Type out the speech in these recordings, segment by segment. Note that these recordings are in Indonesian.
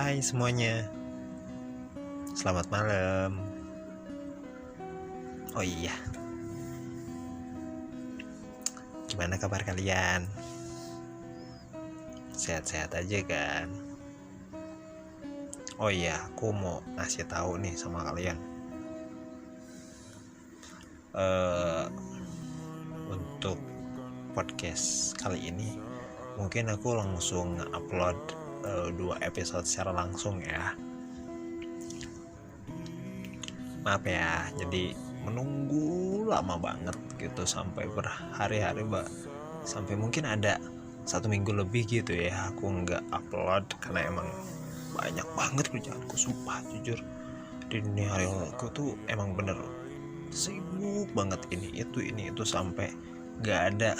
Hai semuanya, selamat malam. Oh iya, gimana kabar kalian? Sehat-sehat aja kan? Oh iya, aku mau ngasih tahu nih sama kalian. Untuk podcast kali ini, mungkin aku langsung upload 2 episode secara langsung ya. Maaf ya, jadi menunggu lama banget gitu sampai berhari-hari sampai mungkin ada 1 minggu lebih gitu ya aku nggak upload karena emang banyak banget kerjaanku, sumpah jujur di dunia hari aku tuh emang bener sibuk banget, ini itu sampai nggak ada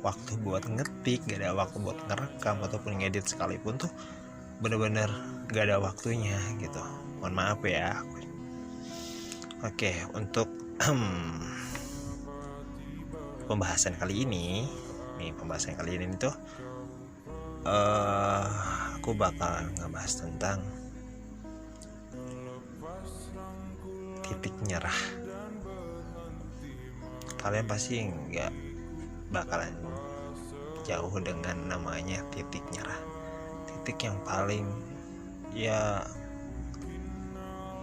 waktu buat ngetik, nggak ada waktu buat ngerekam ataupun ngedit sekalipun tuh bener-bener nggak ada waktunya gitu. Mohon maaf ya. Oke, untuk pembahasan kali ini tuh aku bakal ngebahas tentang titik nyerah. Kalian pasti nggak bakalan jauh dengan namanya titik nyerah. Titik yang paling ya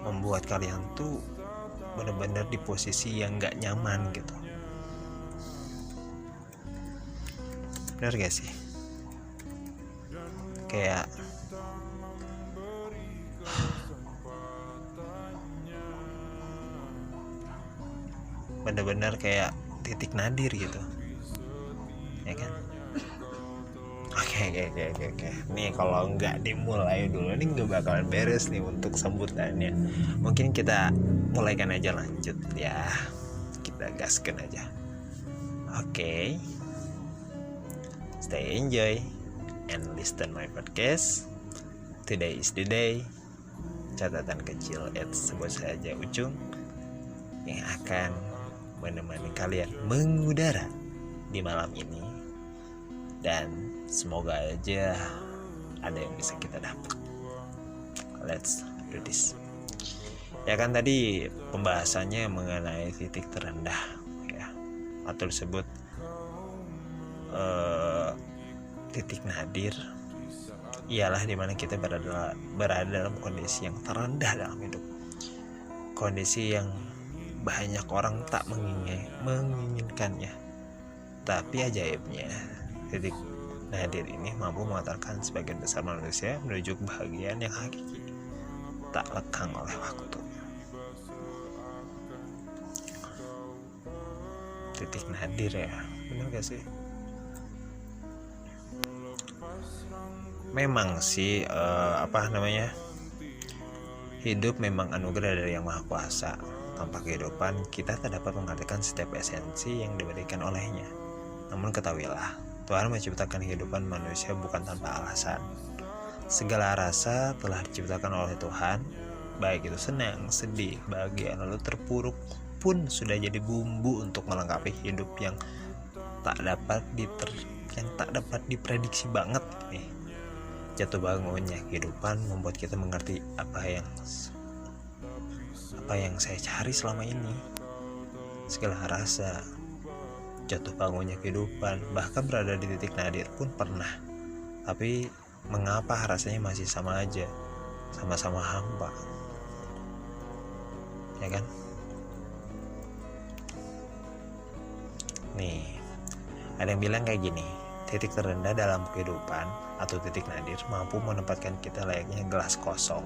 membuat kalian tuh benar-benar di posisi yang nggak nyaman gitu. Bener gak sih? Kayak bener-bener kayak titik nadir gitu, ya kan? Oke. Nih kalau nggak dimulai dulu nih nggak bakalan beres nih untuk sambutannya. Mungkin kita mulaikan aja, lanjut ya. Kita gaskan aja. Oke. Stay enjoy and listen my podcast. Today is the day. Catatan kecil sebut saja Ucung yang akan menemani kalian mengudara di malam ini, dan semoga aja ada yang bisa kita dapat. Let's do this. Ya kan tadi pembahasannya mengenai titik terendah ya, atau disebut titik nadir, ialah dimana kita berada dalam kondisi yang terendah dalam hidup, kondisi yang banyak orang tak menginginkannya. Tapi ajaibnya titik nadir ini mampu mengantarkan sebagian besar manusia menuju kebahagiaan yang hakiki, tak lekang oleh waktu. Titik nadir ya, benar gak sih? Memang sih hidup memang anugerah dari Yang Maha Kuasa. Tanpa kehidupan kita tak dapat mengartikan setiap esensi yang diberikan olehnya. Namun ketahuilah, Tuhan menciptakan kehidupan manusia bukan tanpa alasan. Segala rasa telah diciptakan oleh Tuhan, baik itu senang, sedih, bahagia, lalu terpuruk pun sudah jadi bumbu untuk melengkapi hidup yang tak dapat diprediksi banget nih. Jatuh bangunnya kehidupan membuat kita mengerti apa yang saya cari selama ini. Segala rasa, jatuh bangunnya kehidupan, bahkan berada di titik nadir pun pernah. Tapi mengapa rasanya masih sama aja, sama-sama hampa, ya kan? Nih, ada yang bilang kayak gini, titik terendah dalam kehidupan atau titik nadir mampu menempatkan kita layaknya gelas kosong,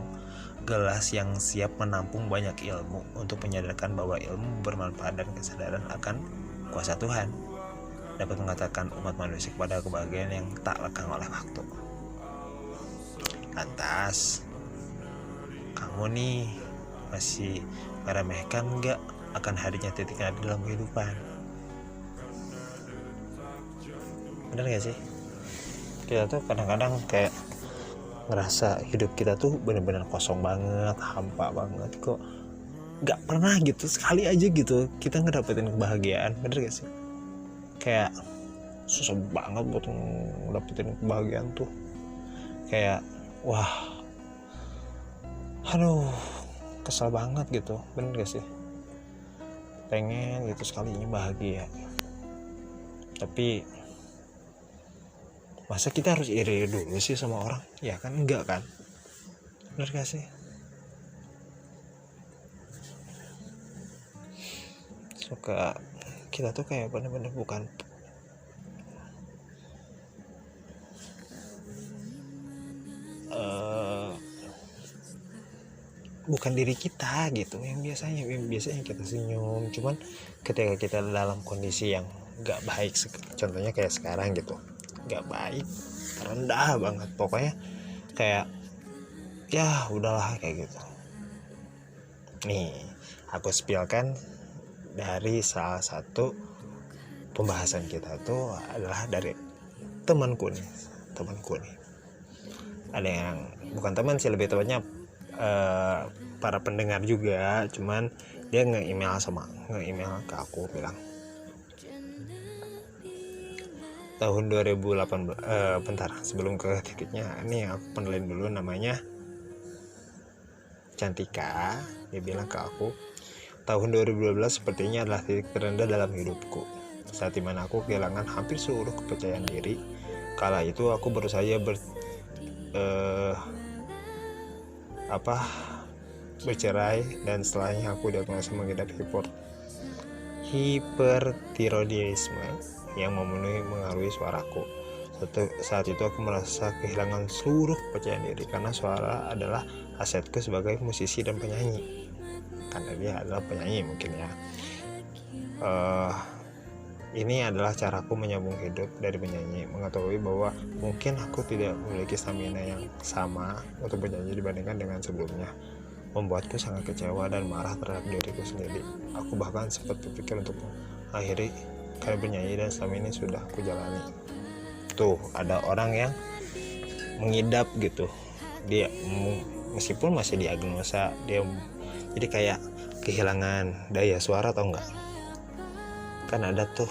gelas yang siap menampung banyak ilmu untuk menyadarkan bahwa ilmu bermanfaat dan kesadaran akan kuasa Tuhan dapat mengatakan umat manusia kepada kebahagiaan yang tak lekang oleh waktu. Lantas, kamu nih masih meremehkan gak akan hadirnya titik nadir dalam kehidupan? Bener gak sih? Kita tuh kadang-kadang kayak ngerasa hidup kita tuh benar-benar kosong banget, hampa banget, kok gak pernah gitu sekali aja gitu kita ngedapetin kebahagiaan. Bener gak sih? Kayak susah banget buat ngedapetin kebahagiaan tuh. Kayak wah, Aduh, kesel banget gitu, bener gak sih? Pengen gitu sekalinya bahagia, tapi masa kita harus iri dulu sih sama orang? Ya kan enggak kan? Bener gak sih? Suka kita tuh kayak bener-bener bukan diri kita gitu yang biasanya kita senyum, cuman ketika kita dalam kondisi yang nggak baik, contohnya kayak sekarang gitu, nggak baik, rendah banget pokoknya, kayak ya udahlah kayak gitu. Nih aku spillkan dari salah satu pembahasan kita tuh adalah dari temanku nih ada yang bukan teman sih, lebih tepatnya para pendengar juga, cuman dia nge-email ke aku bilang tahun 2018, bentar sebelum ke titiknya ini aku penelin dulu, namanya Cantika. Dia bilang ke aku, tahun 2012 sepertinya adalah titik terendah dalam hidupku, saat dimana aku kehilangan hampir seluruh kepercayaan diri. Kala itu aku baru saja bercerai, dan setelahnya aku diagnosa mengidap hipertiroidisme yang mengaruhi suaraku. Saat itu aku merasa kehilangan seluruh kepercayaan diri karena suara adalah asetku sebagai musisi dan penyanyi, karena dia adalah penyanyi mungkin ya. Ini adalah caraku menyambung hidup dari penyanyi, mengetahui bahwa mungkin aku tidak memiliki stamina yang sama untuk bernyanyi dibandingkan dengan sebelumnya, membuatku sangat kecewa dan marah terhadap diriku sendiri. Aku bahkan sempat berpikir untuk mengakhiri karir bernyanyi dan selama ini sudah aku jalani. Tuh ada orang yang mengidap gitu, dia meskipun masih diagnosa, dia jadi kayak kehilangan daya suara, atau enggak? Kan ada tuh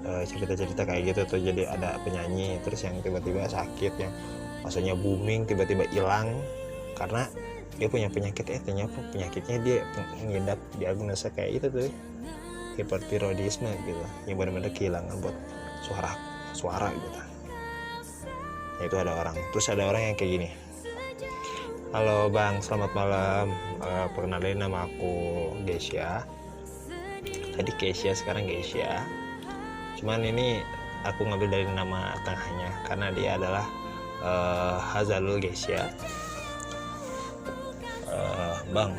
cerita-cerita kayak gitu tuh, jadi ada penyanyi terus yang tiba-tiba sakit, yang maksudnya booming tiba-tiba hilang karena dia punya penyakit, ternyata penyakitnya dia mengidap diagnosa kayak itu tuh, hipertiroidisme gitu, yang benar-benar kehilangan buat suara gitu. Nah, itu ada orang, terus ada orang yang kayak gini, halo bang, selamat malam, perkenalin nama aku Geisha, tadi Keisha sekarang Geisha, cuman ini aku ngambil dari nama tengahnya karena dia adalah Hazalul Geisha. Bang,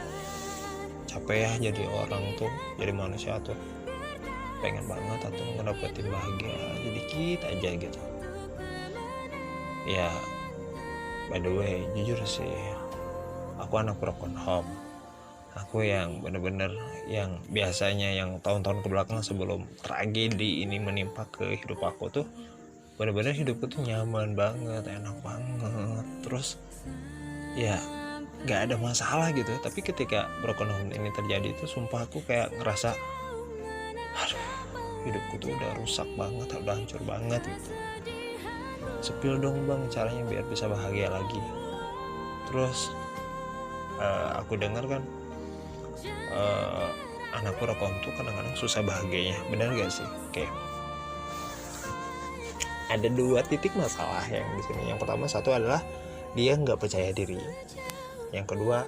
capek ya jadi orang tuh, jadi manusia tuh pengen banget atau ngedapetin bahagia sedikit aja gitu ya. By the way, jujur sih aku anak broken home, aku yang bener-bener yang biasanya yang tahun-tahun kebelakang sebelum tragedi ini menimpa ke hidup aku tuh, bener-bener hidupku tuh nyaman banget, enak banget, terus ya gak ada masalah gitu. Tapi ketika broken home ini terjadi tuh, sumpah aku kayak ngerasa aduh, hidupku tuh udah rusak banget, udah hancur banget gitu. Spill dong bang caranya biar bisa bahagia lagi. Terus aku dengar kan anak broken tuh kadang-kadang susah bahagianya, benar gak sih? Oke. Ada 2 titik masalah yang di sini. Yang pertama, satu adalah dia nggak percaya diri. Yang kedua,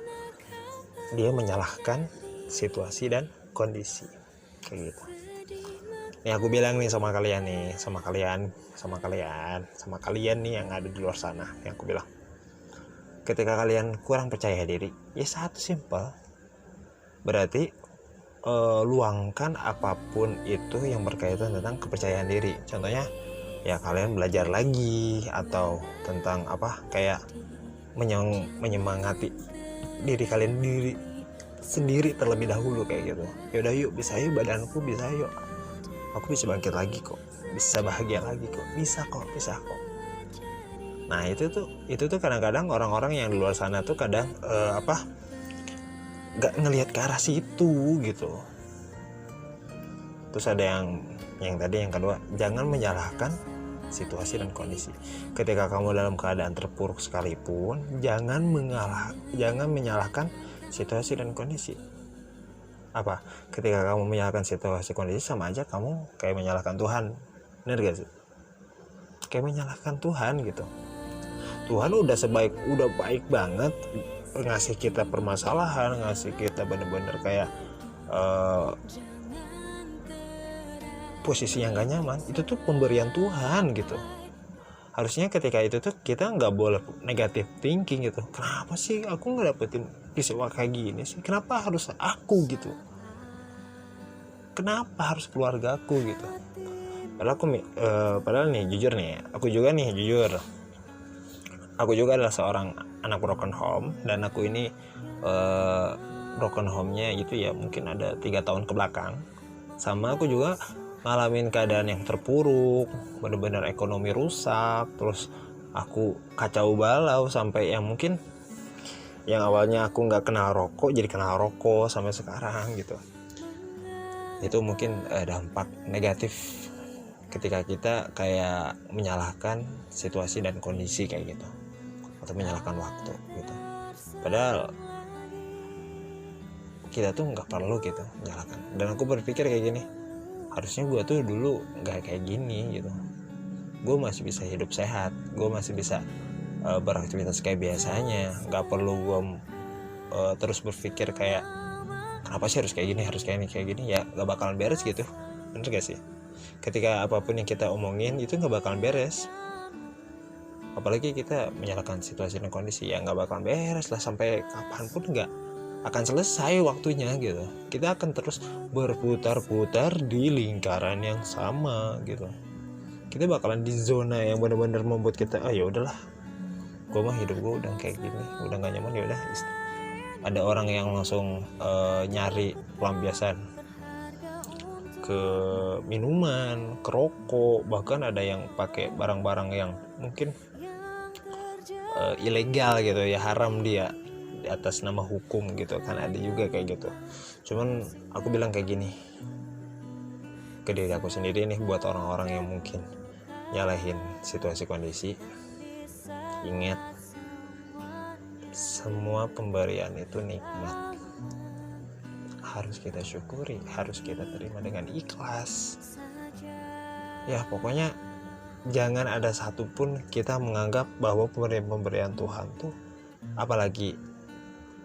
dia menyalahkan situasi dan kondisi kayak gitu. Nih aku bilang nih sama kalian nih, sama kalian nih yang ada di luar sana, yang aku bilang, ketika kalian kurang percaya diri, ya satu simpel, berarti luangkan apapun itu yang berkaitan tentang kepercayaan diri. Contohnya ya kalian belajar lagi, atau tentang kayak menyemangati diri kalian sendiri terlebih dahulu kayak gitu. Yaudah yuk, bisa yuk, badanku bisa yuk, aku bisa bangkit lagi kok, bisa bahagia lagi kok, bisa kok. Nah itu tuh kadang-kadang orang-orang yang di luar sana tuh kadang nggak ngelihat ke arah situ gitu. Terus ada yang tadi yang kedua, jangan menyalahkan situasi dan kondisi. Ketika kamu dalam keadaan terpuruk sekalipun, jangan menyalahkan situasi dan kondisi. Apa? Ketika kamu menyalahkan situasi kondisi, sama aja kamu kayak menyalahkan Tuhan. Bener gak sih? Kayak menyalahkan Tuhan gitu. Tuhan udah baik banget ngasih kita permasalahan, ngasih kita bener-bener kayak posisi yang gak nyaman. Itu tuh pemberian Tuhan gitu. Harusnya ketika itu tuh kita nggak boleh negatif thinking gitu. Kenapa sih aku nggak dapetin peristiwa kayak gini sih? Kenapa harus aku gitu? Kenapa harus keluarga aku gitu? Padahal nih jujur nih, aku juga adalah seorang anak broken home, dan aku ini broken home-nya itu ya mungkin ada 3 tahun ke belakang. Sama aku juga ngalamin keadaan yang terpuruk, bener-bener ekonomi rusak, terus aku kacau balau sampai yang mungkin yang awalnya aku nggak kenal rokok jadi kenal rokok sampai sekarang gitu. Itu mungkin dampak negatif ketika kita kayak menyalahkan situasi dan kondisi kayak gitu, atau menyalahkan waktu gitu. Padahal kita tuh nggak perlu gitu menyalahkan. Dan aku berpikir kayak gini, harusnya gue tuh dulu nggak kayak gini gitu. Gue masih bisa hidup sehat, gue masih bisa beraktivitas kayak biasanya. Nggak perlu gue terus berpikir kayak kenapa sih harus kayak gini ya, nggak bakalan beres gitu. Bener gak sih? Ketika apapun yang kita omongin itu nggak bakalan beres. Apalagi kita menyalahkan situasi dan kondisi, ya nggak bakalan beres lah. Sampai kapanpun nggak akan selesai waktunya gitu. Kita akan terus berputar-putar di lingkaran yang sama gitu. Kita bakalan di zona yang benar-benar membuat kita ya udahlah, gue mah hidup gue udah kayak gini, udah gak nyaman, ya udah. Ada orang yang langsung nyari pelampiasan ke minuman, ke rokok, bahkan ada yang pakai barang-barang yang mungkin ilegal gitu ya, haram dia di atas nama hukum gitu kan, ada juga kayak gitu. Cuman aku bilang kayak gini ke diri aku sendiri nih, buat orang-orang yang mungkin nyalahin situasi kondisi, ingat semua pemberian itu nikmat, harus kita syukuri, harus kita terima dengan ikhlas. Ya pokoknya jangan ada satupun kita menganggap bahwa pemberian Tuhan tuh, apalagi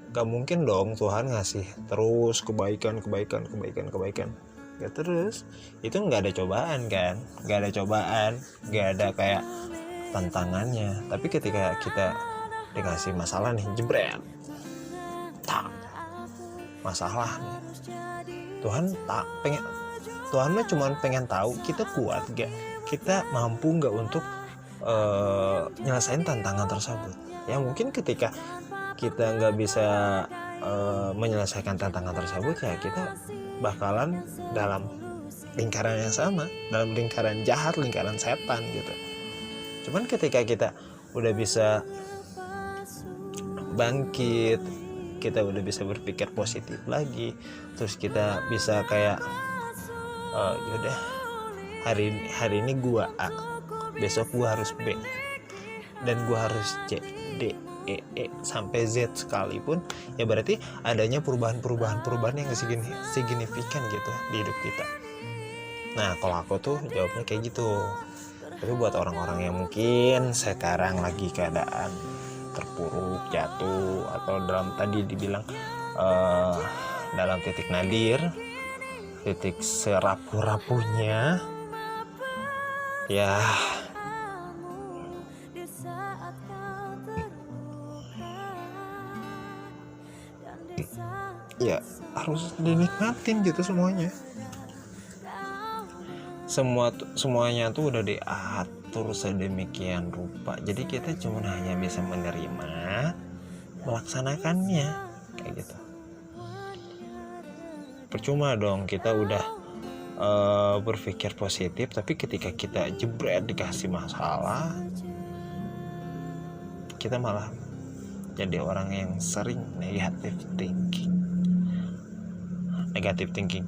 gak mungkin dong Tuhan ngasih terus kebaikan ya terus. Itu gak ada cobaan kan, gak ada kayak tantangannya. Tapi ketika kita dikasih masalah nih, jebret, masalah nih, Tuhan mah cuma pengen tahu kita kuat gak, kita mampu gak untuk nyelesain tantangan tersebut. Ya mungkin ketika kita nggak bisa menyelesaikan tantangan tersebut, ya kita bakalan dalam lingkaran yang sama, dalam lingkaran jahat, lingkaran setan gitu. Cuman ketika kita udah bisa bangkit, kita udah bisa berpikir positif lagi, terus kita bisa kayak yaudah, hari ini gua A, besok gua harus B, dan gua harus C, D, E sampai Z sekalipun, ya berarti adanya perubahan yang signifikan gitu di hidup kita. Nah kalau aku tuh jawabnya kayak gitu. Tapi buat orang-orang yang mungkin sekarang lagi keadaan terpuruk, jatuh, atau dalam tadi dibilang dalam titik nadir, titik serapuh-rapuhnya, ya harus dinikmatin gitu semuanya. Semuanya tuh udah diatur sedemikian rupa, jadi kita cuma hanya bisa menerima, melaksanakannya kayak gitu. Percuma dong kita udah berpikir positif, tapi ketika kita jebret dikasih masalah, kita malah jadi orang yang sering negative thinking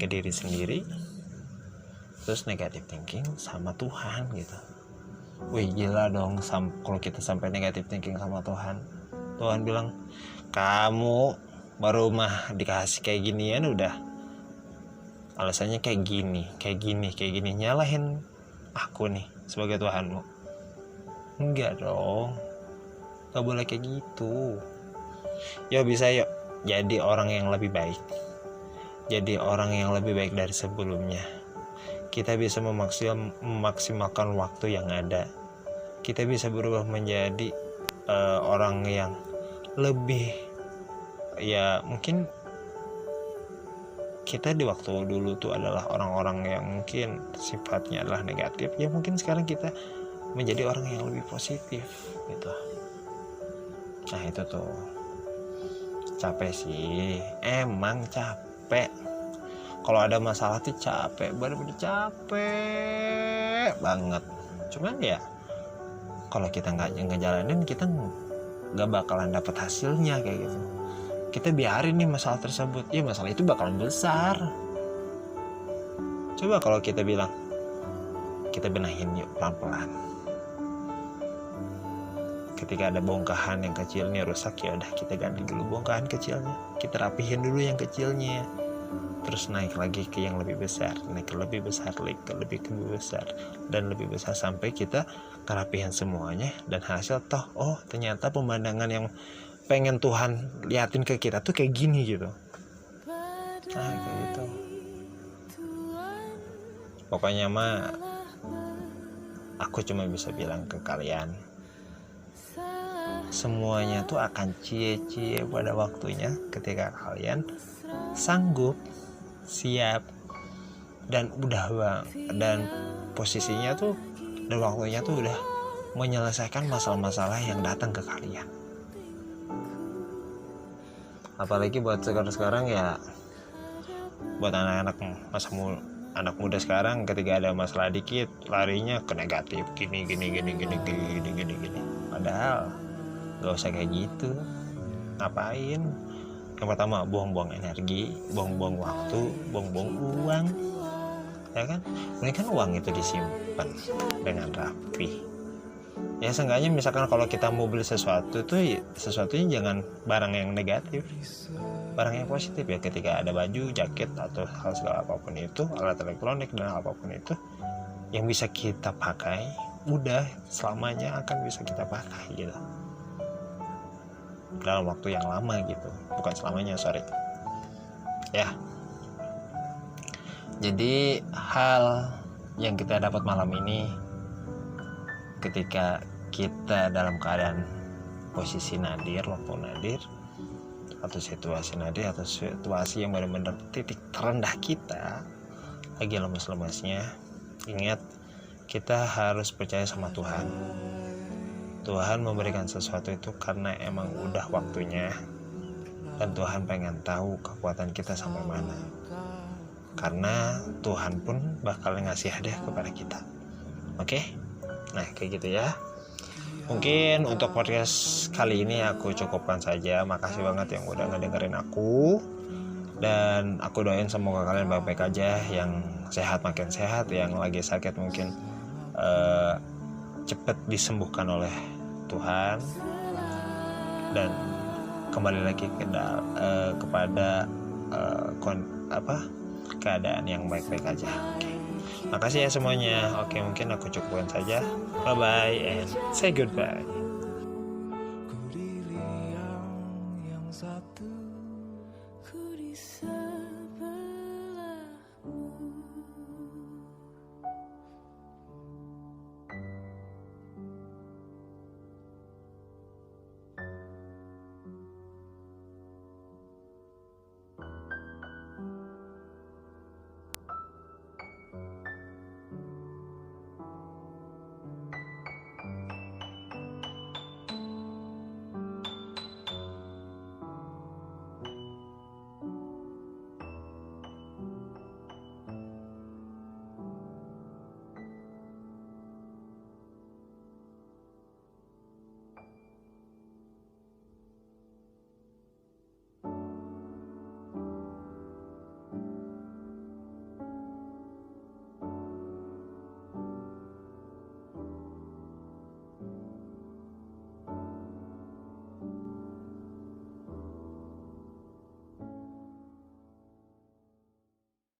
ke diri sendiri, terus negative thinking sama Tuhan gitu. Wih gila dong, kalau kita sampai negatif thinking sama Tuhan. Tuhan bilang, kamu baru mah dikasih kayak ginian udah alasannya kayak gini, nyalahin aku nih sebagai Tuhanmu. Enggak dong, gak boleh kayak gitu. Yuk bisa yuk jadi orang yang lebih baik, jadi orang yang lebih baik dari sebelumnya. Kita bisa memaksimalkan waktu yang ada. Kita bisa berubah menjadi orang yang lebih, ya mungkin kita di waktu dulu tuh adalah orang-orang yang mungkin sifatnya adalah negatif, ya mungkin sekarang kita menjadi orang yang lebih positif gitu. Nah itu tuh capek sih, emang capek. Kalau ada masalah tuh capek, bener-bener capek banget. Cuman ya kalau kita nggak ngejalanin, kita nggak bakalan dapet hasilnya kayak gitu. Kita biarin nih masalah tersebut, ya masalah itu bakalan besar. Coba kalau kita bilang, kita benahin yuk pelan-pelan. Ketika ada bongkahan yang kecilnya rusak, ya udah kita ganti dulu bongkahan kecilnya, kita rapihin dulu yang kecilnya, terus naik lagi ke yang lebih besar, naik ke lebih besar, naik ke lebih besar dan lebih besar sampai kita kerapihan semuanya. Dan hasil toh, oh ternyata pemandangan yang pengen Tuhan liatin ke kita tuh kayak gini gitu. Nah kayak gitu. Pokoknya mah aku cuma bisa bilang ke kalian, semuanya tuh akan cie-cie pada waktunya ketika kalian sanggup, siap, dan udah bang, dan posisinya tuh dan waktunya tuh udah menyelesaikan masalah-masalah yang datang ke kalian. Apalagi buat sekarang ya, buat anak-anak anak muda sekarang, ketika ada masalah dikit larinya ke negatif, gini. Padahal gak usah kayak gitu. Ngapain? Yang pertama, buang-buang energi, buang-buang waktu, buang-buang uang, ya kan? Mendingan uang itu disimpan dengan rapi. Ya seenggaknya misalkan kalau kita mau beli sesuatu tuh, sesuatunya jangan barang yang negatif, barang yang positif ya. Ketika ada baju, jaket, atau hal segala apapun itu, alat elektronik dan apapun itu yang bisa kita pakai, udah selamanya akan bisa kita pakai gitu, dalam waktu yang lama gitu, bukan selamanya, sorry ya. Jadi hal yang kita dapat malam ini, ketika kita dalam keadaan posisi nadir, waktu nadir, atau situasi nadir, atau situasi yang benar-benar titik terendah kita, lagi lemes-lemesnya, ingat kita harus percaya sama Tuhan. Tuhan memberikan sesuatu itu karena emang udah waktunya, dan Tuhan pengen tahu kekuatan kita sampai mana, karena Tuhan pun bakal ngasih hadiah kepada kita. Oke? Nah kayak gitu ya. Mungkin untuk podcast kali ini aku cukupkan saja. Makasih banget yang udah ngedengerin aku, dan aku doain semoga kalian baik-baik aja, yang sehat makin sehat, yang lagi sakit mungkin cepat disembuhkan oleh Tuhan, dan kembali lagi kepada keadaan yang baik-baik aja. Oke. Makasih ya semuanya. Oke, mungkin aku cukupkan saja. Bye bye and say goodbye. Ku di liang yang satu, ku di